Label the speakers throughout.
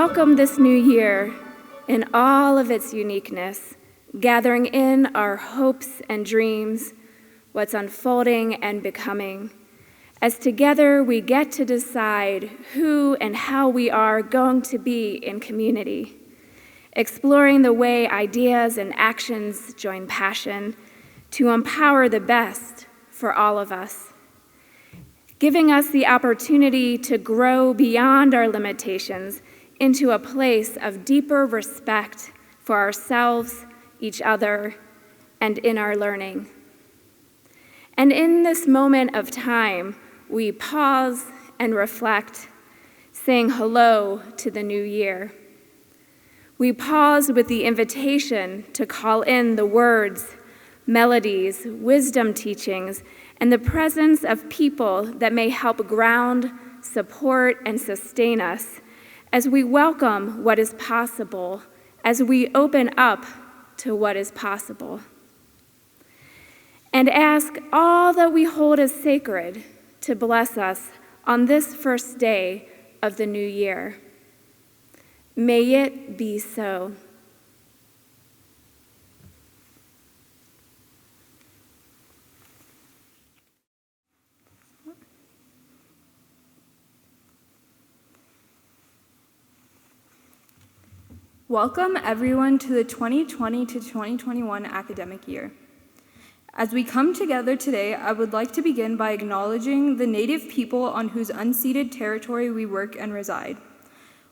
Speaker 1: welcome this new year in all of its uniqueness, gathering in our hopes and dreams, what's unfolding and becoming, as together we get to decide who and how we are going to be in community, exploring the way ideas and actions join passion to empower the best for all of us, giving us the opportunity to grow beyond our limitations into a place of deeper respect for ourselves, each other, and in our learning. And in this moment of time, we pause and reflect, saying hello to the new year. We pause with the invitation to call in the words, melodies, wisdom teachings, and the presence of people that may help ground, support, and sustain us as we welcome what is possible, as we open up to what is possible. And ask all that we hold as sacred to bless us on this first day of the new year. May it be so.
Speaker 2: Welcome everyone to the 2020 to 2021 academic year. As we come together today, I would like to begin by acknowledging the Native people on whose unceded territory we work and reside.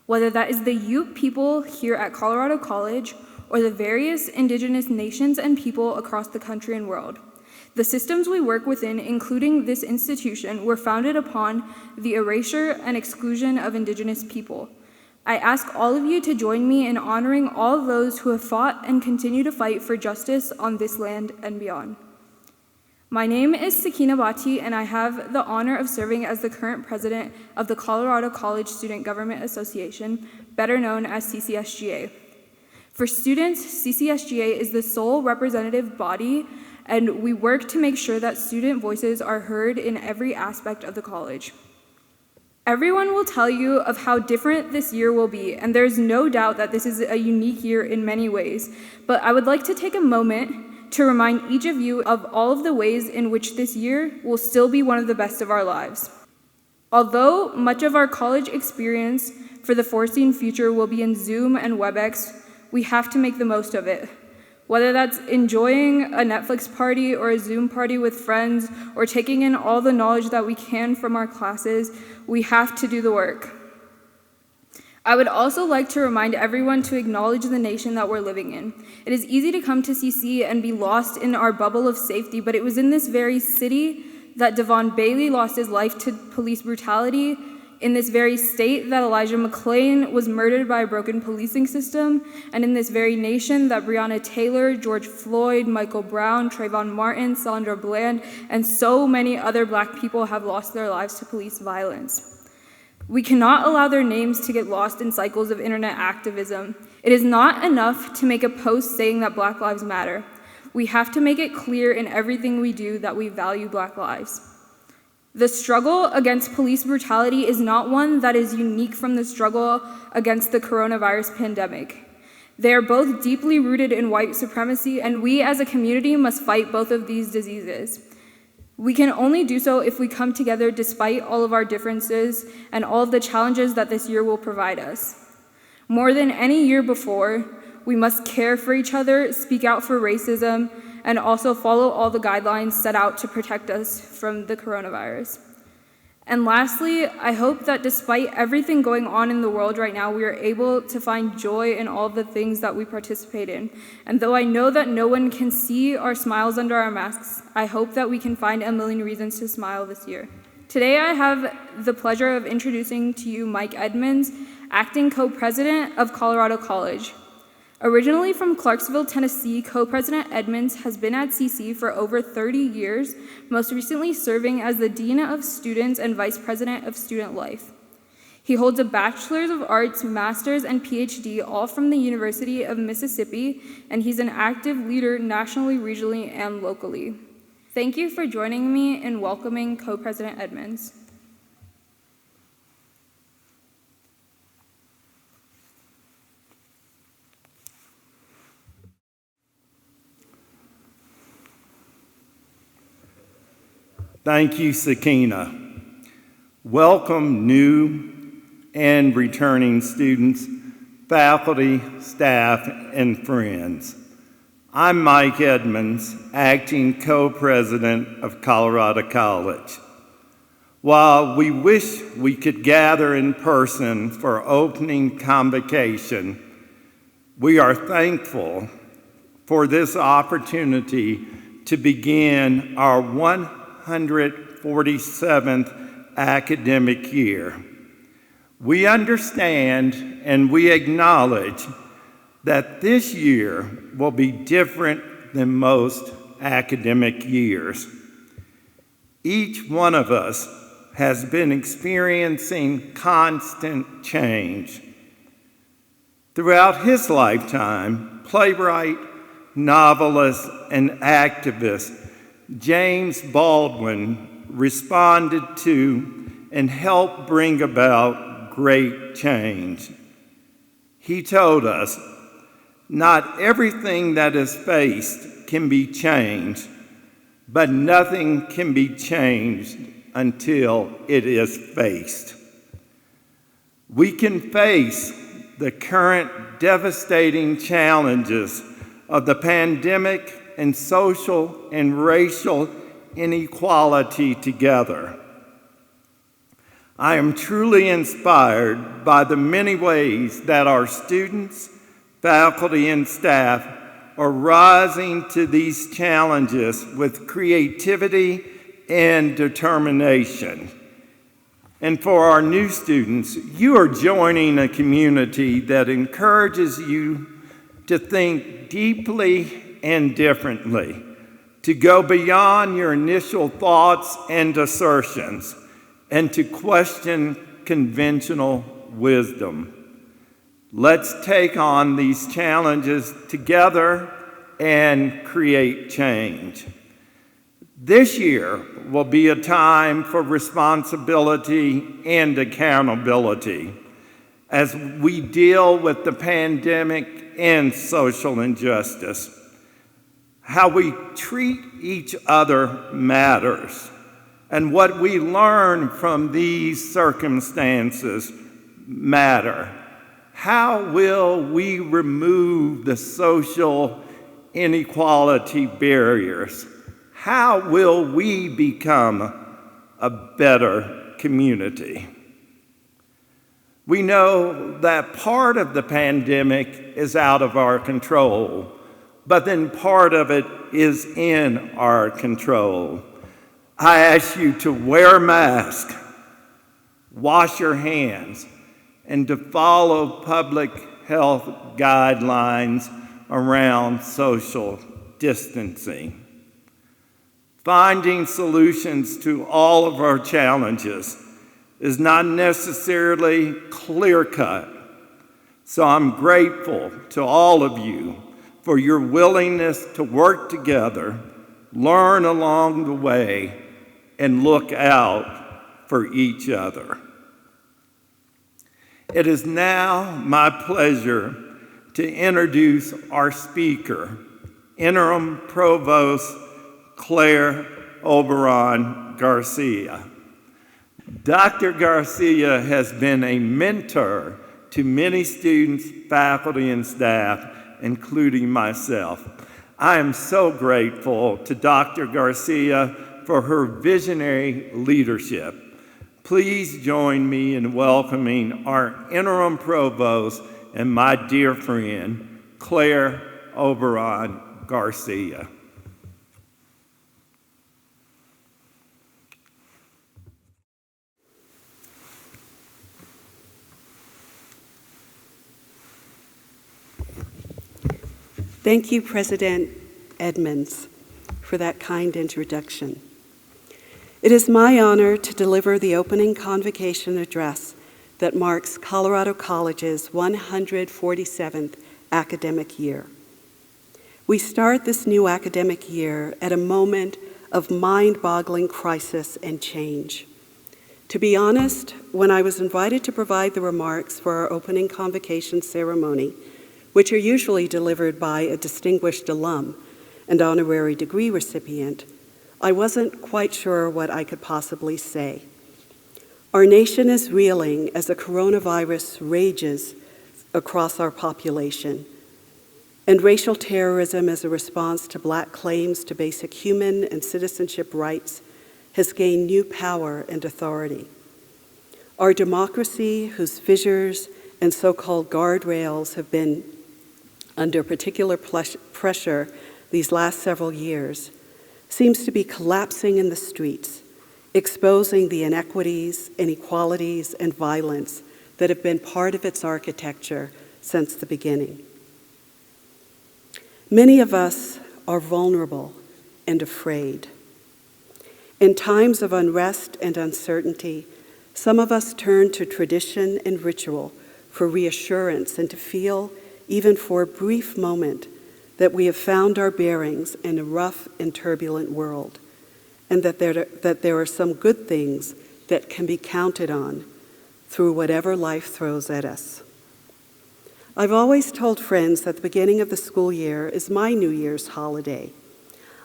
Speaker 2: Whether that is the Ute people here at Colorado College or the various Indigenous nations and people across the country and world. The systems we work within, including this institution, were founded upon the erasure and exclusion of Indigenous people. I ask all of you to join me in honoring all those who have fought and continue to fight for justice on this land and beyond. My name is Sakina Bhatti, and I have the honor of serving as the current president of the Colorado College Student Government Association, better known as CCSGA. For students, CCSGA is the sole representative body, and we work to make sure that student voices are heard in every aspect of the college. Everyone will tell you of how different this year will be, and there's no doubt that this is a unique year in many ways, but I would like to take a moment to remind each of you of all of the ways in which this year will still be one of the best of our lives. Although much of our college experience for the foreseen future will be in Zoom and WebEx, we have to make the most of it. Whether that's enjoying a Netflix party or a Zoom party with friends or taking in all the knowledge that we can from our classes, we have to do the work. I would also like to remind everyone to acknowledge the nation that we're living in. It is easy to come to CC and be lost in our bubble of safety, but it was in this very city that Devon Bailey lost his life to police brutality, in this very state that Elijah McClain was murdered by a broken policing system, and in this very nation that Breonna Taylor, George Floyd, Michael Brown, Trayvon Martin, Sandra Bland, and so many other Black people have lost their lives to police violence. We cannot allow their names to get lost in cycles of internet activism. It is not enough to make a post saying that Black lives matter. We have to make it clear in everything we do that we value Black lives. The struggle against police brutality is not one that is unique from the struggle against the coronavirus pandemic. They are both deeply rooted in white supremacy, and we as a community must fight both of these diseases. We can only do so if we come together despite all of our differences and all of the challenges that this year will provide us. More than any year before, we must care for each other, speak out for racism, and also follow all the guidelines set out to protect us from the coronavirus. And lastly, I hope that despite everything going on in the world right now, we are able to find joy in all the things that we participate in. And though I know that no one can see our smiles under our masks, I hope that we can find a million reasons to smile this year. Today, I have the pleasure of introducing to you Mike Edmonds, acting co-president of Colorado College. Originally from Clarksville, Tennessee, Co-President Edmonds has been at CC for over 30 years, most recently serving as the Dean of Students and Vice President of Student Life. He holds a Bachelor's of Arts, Master's, and PhD, all from the University of Mississippi, and he's an active leader nationally, regionally, and locally. Thank you for joining me in welcoming Co-President Edmonds.
Speaker 3: Thank you, Sakina. Welcome new and returning students, faculty, staff, and friends. I'm Mike Edmonds, acting co-president of Colorado College. While we wish we could gather in person for opening convocation, we are thankful for this opportunity to begin our 147th academic year. We understand and we acknowledge that this year will be different than most academic years. Each one of us has been experiencing constant change. Throughout his lifetime, playwright, novelist, and activist James Baldwin responded to and helped bring about great change. He told us, "Not everything that is faced can be changed, but nothing can be changed until it is faced." We can face the current devastating challenges of the pandemic and social and racial inequality together. I am truly inspired by the many ways that our students, faculty, and staff are rising to these challenges with creativity and determination. And for our new students, you are joining a community that encourages you to think deeply and differently, to go beyond your initial thoughts and assertions, and to question conventional wisdom. Let's take on these challenges together and create change. This year will be a time for responsibility and accountability as we deal with the pandemic and social injustice. How we treat each other matters, and what we learn from these circumstances matter. How will we remove the social inequality barriers? How will we become a better community? We know that part of the pandemic is out of our control, but then part of it is in our control. I ask you to wear a mask, wash your hands, and to follow public health guidelines around social distancing. Finding solutions to all of our challenges is not necessarily clear-cut. So I'm grateful to all of you for your willingness to work together, learn along the way, and look out for each other. It is now my pleasure to introduce our speaker, Interim Provost Claire Oberon Garcia. Dr. Garcia has been a mentor to many students, faculty, and staff, including myself. I am so grateful to Dr. Garcia for her visionary leadership. Please join me in welcoming our interim provost and my dear friend, Claire Oberon Garcia.
Speaker 4: Thank you, President Edmonds, for that kind introduction. It is my honor to deliver the opening convocation address that marks Colorado College's 147th academic year. We start this new academic year at a moment of mind-boggling crisis and change. To be honest, when I was invited to provide the remarks for our opening convocation ceremony, which are usually delivered by a distinguished alum and honorary degree recipient, I wasn't quite sure what I could possibly say. Our nation is reeling as the coronavirus rages across our population, and racial terrorism as a response to Black claims to basic human and citizenship rights has gained new power and authority. Our democracy, whose fissures and so-called guardrails have been under particular pressure these last several years, seems to be collapsing in the streets, exposing the inequities, inequalities, and violence that have been part of its architecture since the beginning. Many of us are vulnerable and afraid. In times of unrest and uncertainty, some of us turn to tradition and ritual for reassurance and to feel, even for a brief moment, that we have found our bearings in a rough and turbulent world, and that there are some good things that can be counted on through whatever life throws at us. I've always told friends that the beginning of the school year is my New Year's holiday.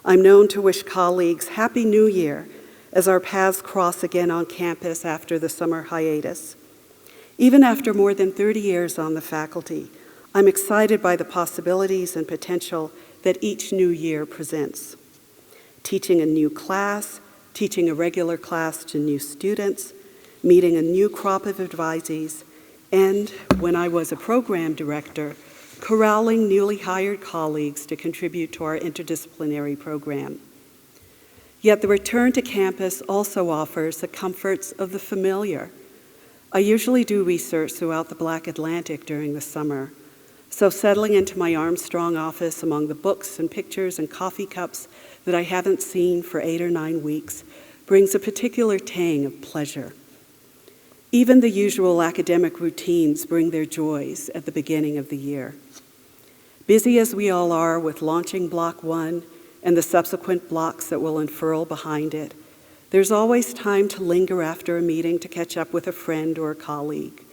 Speaker 4: I'm known to wish colleagues Happy New Year as our paths cross again on campus after the summer hiatus. Even after more than 30 years on the faculty, I'm excited by the possibilities and potential that each new year presents. Teaching a new class, teaching a regular class to new students, meeting a new crop of advisees, and, when I was a program director, corralling newly hired colleagues to contribute to our interdisciplinary program. Yet the return to campus also offers the comforts of the familiar. I usually do research throughout the Black Atlantic during the summer, so settling into my Armstrong office among the books and pictures and coffee cups that I haven't seen for 8 or 9 weeks brings a particular tang of pleasure. Even the usual academic routines bring their joys at the beginning of the year. Busy as we all are with launching Block 1 and the subsequent blocks that will unfurl behind it, there's always time to linger after a meeting to catch up with a friend or a colleague.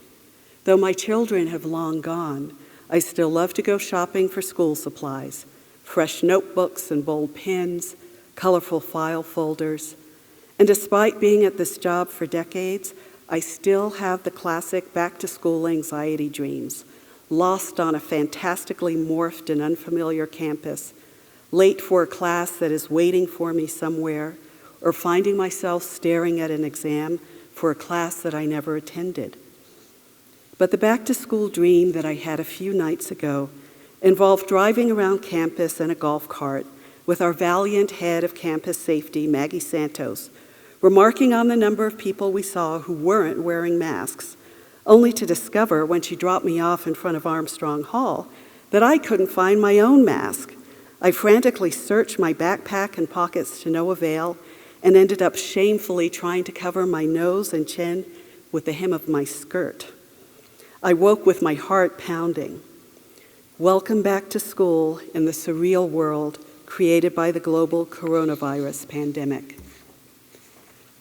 Speaker 4: Though my children have long gone, I still love to go shopping for school supplies, fresh notebooks and bold pens, colorful file folders. And despite being at this job for decades, I still have the classic back-to-school anxiety dreams, lost on a fantastically morphed and unfamiliar campus, late for a class that is waiting for me somewhere, or finding myself staring at an exam for a class that I never attended. But the back-to-school dream that I had a few nights ago involved driving around campus in a golf cart with our valiant head of campus safety, Maggie Santos, remarking on the number of people we saw who weren't wearing masks, only to discover when she dropped me off in front of Armstrong Hall that I couldn't find my own mask. I frantically searched my backpack and pockets to no avail and ended up shamefully trying to cover my nose and chin with the hem of my skirt. I woke with my heart pounding. Welcome back to school in the surreal world created by the global coronavirus pandemic.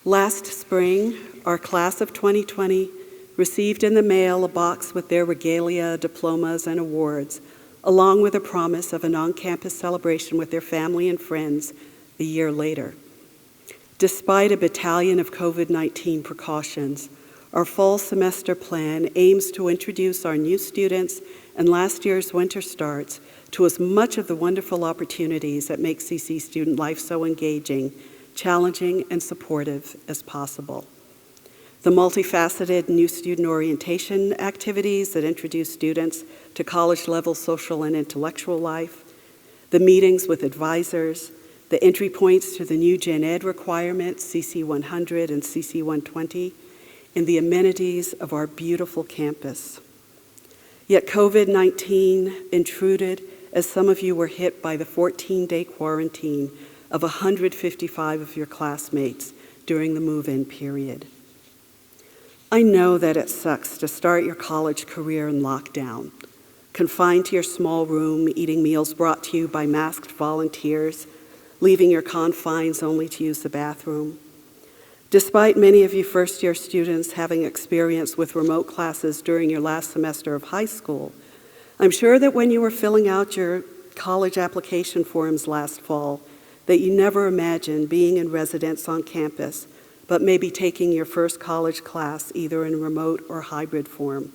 Speaker 4: Last spring, our class of 2020 received in the mail a box with their regalia, diplomas, and awards, along with a promise of an on-campus celebration with their family and friends a year later. Despite a battalion of COVID-19 precautions, our fall semester plan aims to introduce our new students and last year's winter starts to as much of the wonderful opportunities that make CC student life so engaging, challenging, and supportive as possible. The multifaceted new student orientation activities that introduce students to college-level social and intellectual life, the meetings with advisors, the entry points to the new Gen Ed requirements, CC 100 and CC 120, and the amenities of our beautiful campus. Yet COVID-19 intruded as some of you were hit by the 14-day quarantine of 155 of your classmates during the move-in period. I know that it sucks to start your college career in lockdown, confined to your small room, eating meals brought to you by masked volunteers, leaving your confines only to use the bathroom. Despite many of you first-year students having experience with remote classes during your last semester of high school, I'm sure that when you were filling out your college application forms last fall, that you never imagined being in residence on campus, but maybe taking your first college class either in remote or hybrid form.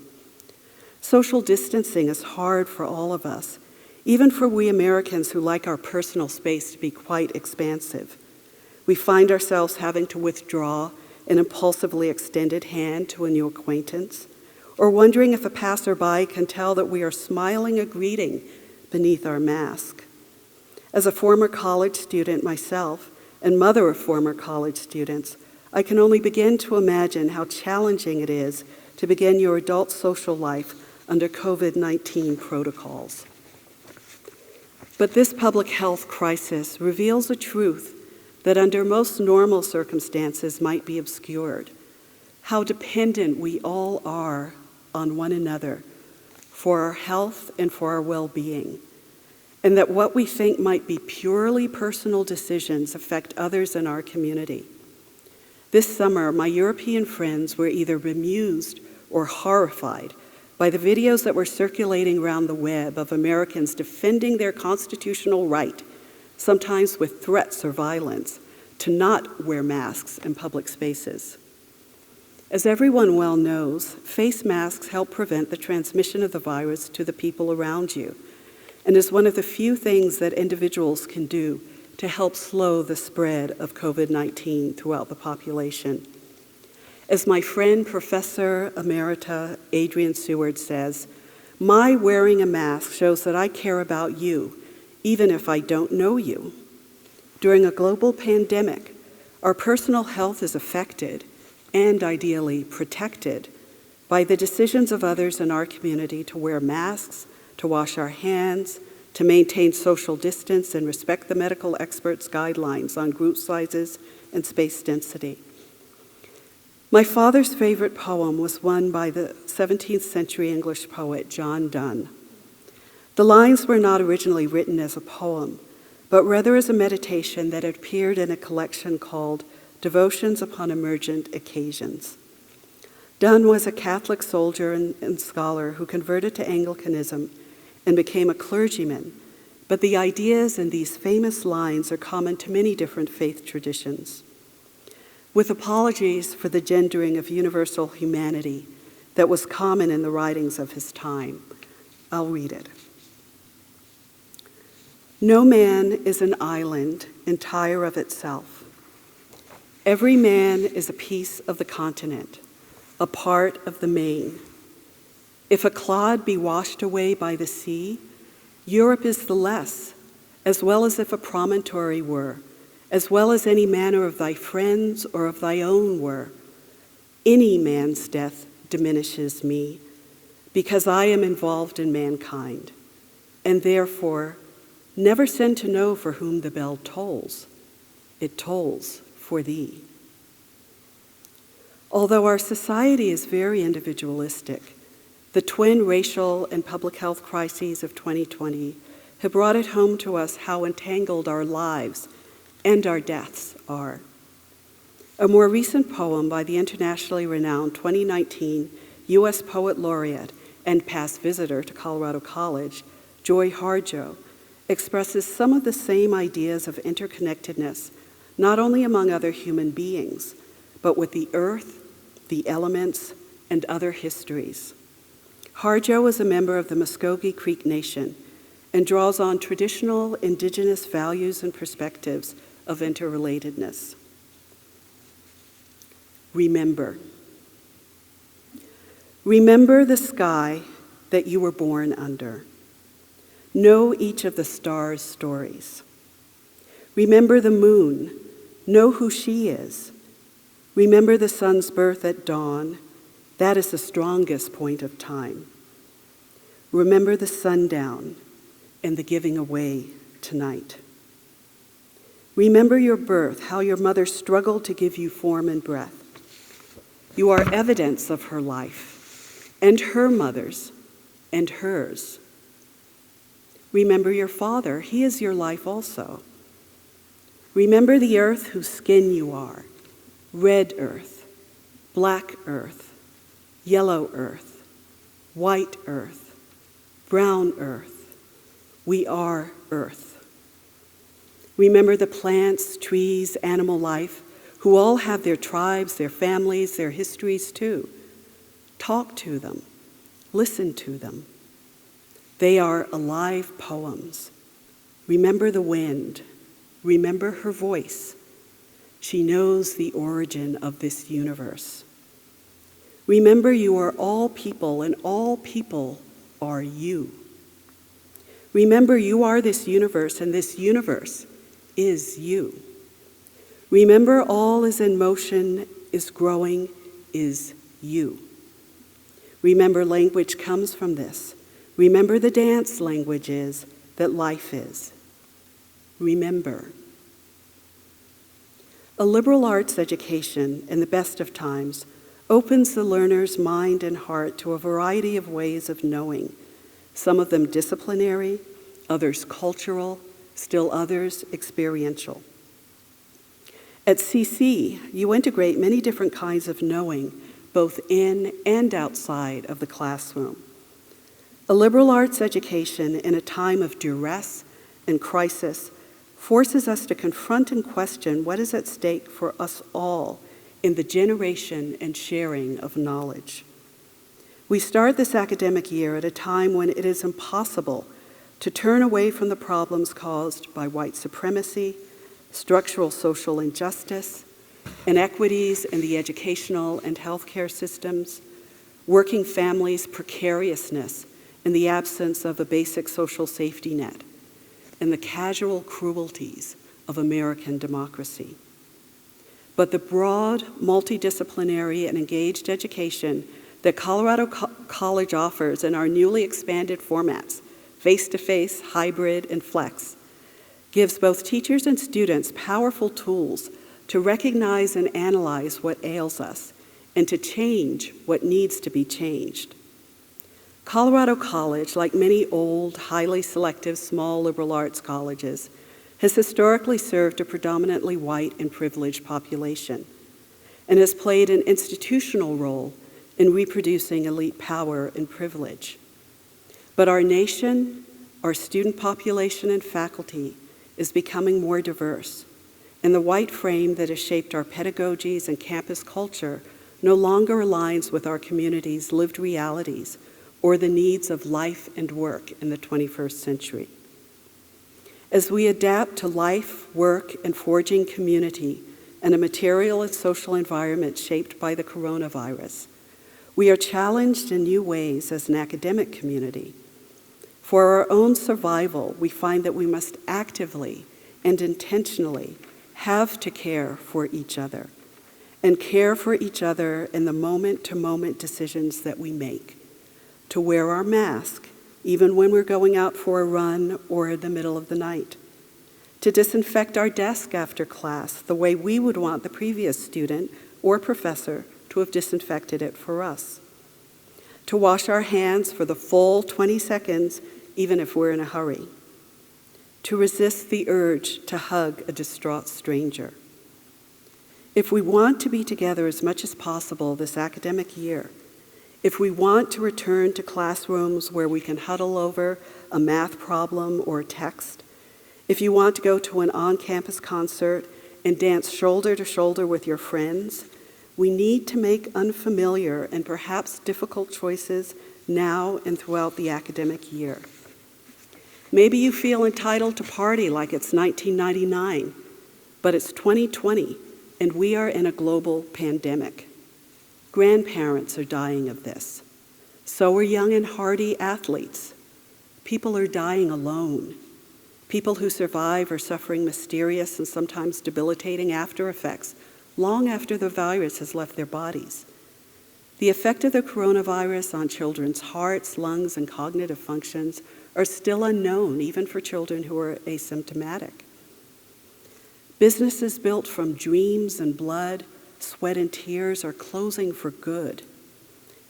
Speaker 4: Social distancing is hard for all of us, even for we Americans who like our personal space to be quite expansive. We find ourselves having to withdraw an impulsively extended hand to a new acquaintance, or wondering if a passerby can tell that we are smiling a greeting beneath our mask. As a former college student myself, and mother of former college students, I can only begin to imagine how challenging it is to begin your adult social life under COVID-19 protocols. But this public health crisis reveals a truth that under most normal circumstances might be obscured: how dependent we all are on one another for our health and for our well-being, and that what we think might be purely personal decisions affect others in our community. This summer, my European friends were either bemused or horrified by the videos that were circulating around the web of Americans defending their constitutional right, sometimes with threats or violence, to not wear masks in public spaces. As everyone well knows, face masks help prevent the transmission of the virus to the people around you, and is one of the few things that individuals can do to help slow the spread of COVID-19 throughout the population. As my friend, Professor Emerita Adrienne Seward says, "My wearing a mask shows that I care about you, even if I don't know you." During a global pandemic, our personal health is affected and ideally protected by the decisions of others in our community to wear masks, to wash our hands, to maintain social distance and respect the medical experts' guidelines on group sizes and space density. My father's favorite poem was one by the 17th century English poet John Donne. The lines were not originally written as a poem, but rather as a meditation that appeared in a collection called Devotions upon Emergent Occasions. Donne was a Catholic soldier and scholar who converted to Anglicanism and became a clergyman, but the ideas in these famous lines are common to many different faith traditions. With apologies for the gendering of universal humanity that was common in the writings of his time, I'll read it. No man is an island entire of itself. Every man is a piece of the continent, a part of the main. If a clod be washed away by the sea, Europe is the less, as well as if a promontory were, as well as any manner of thy friends or of thy own were. Any man's death diminishes me, because I am involved in mankind, and therefore never send to know for whom the bell tolls. It tolls for thee. Although our society is very individualistic, the twin racial and public health crises of 2020 have brought it home to us how entangled our lives and our deaths are. A more recent poem by the internationally renowned 2019 U.S. Poet Laureate and past visitor to Colorado College, Joy Harjo, expresses some of the same ideas of interconnectedness, not only among other human beings, but with the earth, the elements, and other histories. Harjo is a member of the Muskogee Creek Nation and draws on traditional indigenous values and perspectives of interrelatedness. Remember. Remember the sky that you were born under. Know each of the stars' stories. Remember the moon. Know who she is. Remember the sun's birth at dawn. That is the strongest point of time. Remember the sundown and the giving away tonight. Remember your birth, how your mother struggled to give you form and breath. You are evidence of her life, and her mother's, and hers. Remember your father, he is your life also. Remember the earth whose skin you are, red earth, black earth, yellow earth, white earth, brown earth. We are earth. Remember the plants, trees, animal life, who all have their tribes, their families, their histories too. Talk to them. Listen to them. They are alive poems. Remember the wind. Remember her voice. She knows the origin of this universe. Remember you are all people, and all people are you. Remember you are this universe, and this universe is you. Remember all is in motion, is growing, is you. Remember language comes from this. Remember the dance language is that life is. Remember. A liberal arts education, in the best of times, opens the learner's mind and heart to a variety of ways of knowing, some of them disciplinary, others cultural, still others experiential. At CC, you integrate many different kinds of knowing, both in and outside of the classroom. A liberal arts education in a time of duress and crisis forces us to confront and question what is at stake for us all in the generation and sharing of knowledge. We start this academic year at a time when it is impossible to turn away from the problems caused by white supremacy, structural social injustice, inequities in the educational and healthcare systems, working families' precariousness in the absence of a basic social safety net, and the casual cruelties of American democracy. But the broad, multidisciplinary, and engaged education that Colorado College offers in our newly expanded formats, face-to-face, hybrid, and flex, gives both teachers and students powerful tools to recognize and analyze what ails us and to change what needs to be changed. Colorado College, like many old, highly selective, small liberal arts colleges, has historically served a predominantly white and privileged population and has played an institutional role in reproducing elite power and privilege. But our nation, our student population and faculty is becoming more diverse, and the white frame that has shaped our pedagogies and campus culture no longer aligns with our community's lived realities or the needs of life and work in the 21st century. As we adapt to life, work, and forging community in a material and social environment shaped by the coronavirus, we are challenged in new ways as an academic community. For our own survival, we find that we must actively and intentionally have to care for each other, and care for each other in the moment-to-moment decisions that we make, to wear our mask, even when we're going out for a run or in the middle of the night, to disinfect our desk after class the way we would want the previous student or professor to have disinfected it for us, to wash our hands for the full 20 seconds, even if we're in a hurry, to resist the urge to hug a distraught stranger. If we want to be together as much as possible this academic year, if we want to return to classrooms where we can huddle over a math problem or a text, if you want to go to an on-campus concert and dance shoulder to shoulder with your friends, we need to make unfamiliar and perhaps difficult choices now and throughout the academic year. Maybe you feel entitled to party like it's 1999, but it's 2020 and we are in a global pandemic. Grandparents are dying of this. So are young and hardy athletes. People are dying alone. People who survive are suffering mysterious and sometimes debilitating after effects long after the virus has left their bodies. The effect of the coronavirus on children's hearts, lungs, and cognitive functions are still unknown, even for children who are asymptomatic. Businesses built from dreams and blood, sweat and tears are closing for good.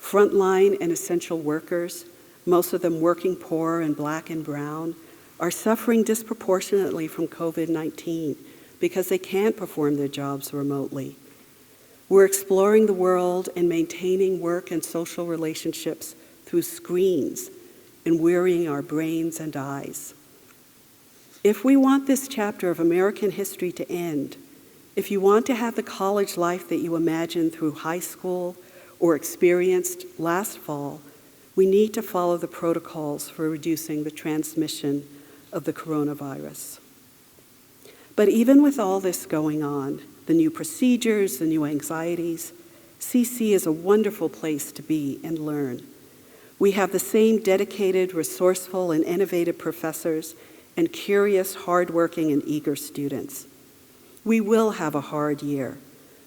Speaker 4: Frontline and essential workers, most of them working poor and black and brown, are suffering disproportionately from COVID-19 because they can't perform their jobs remotely. We're exploring the world and maintaining work and social relationships through screens and wearying our brains and eyes. If we want this chapter of American history to end, if you want to have the college life that you imagined through high school or experienced last fall, we need to follow the protocols for reducing the transmission of the coronavirus. But even with all this going on, the new procedures, the new anxieties, CC is a wonderful place to be and learn. We have the same dedicated, resourceful, and innovative professors and curious, hardworking, and eager students. We will have a hard year,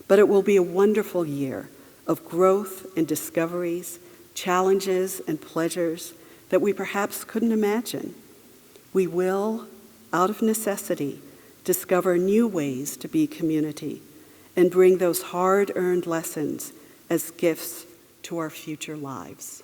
Speaker 4: but it will be a wonderful year of growth and discoveries, challenges and pleasures that we perhaps couldn't imagine. We will, out of necessity, discover new ways to be community and bring those hard-earned lessons as gifts to our future lives.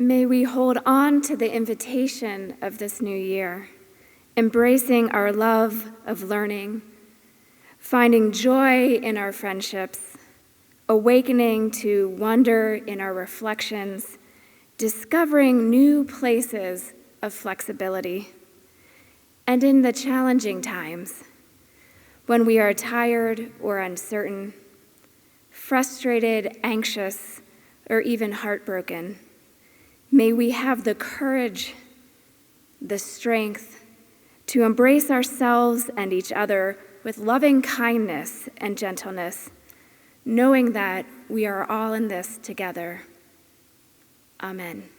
Speaker 1: May we hold on to the invitation of this new year, embracing our love of learning, finding joy in our friendships, awakening to wonder in our reflections, discovering new places of flexibility, and in the challenging times, when we are tired or uncertain, frustrated, anxious, or even heartbroken, may we have the courage, the strength to embrace ourselves and each other with loving kindness and gentleness, knowing that we are all in this together. Amen.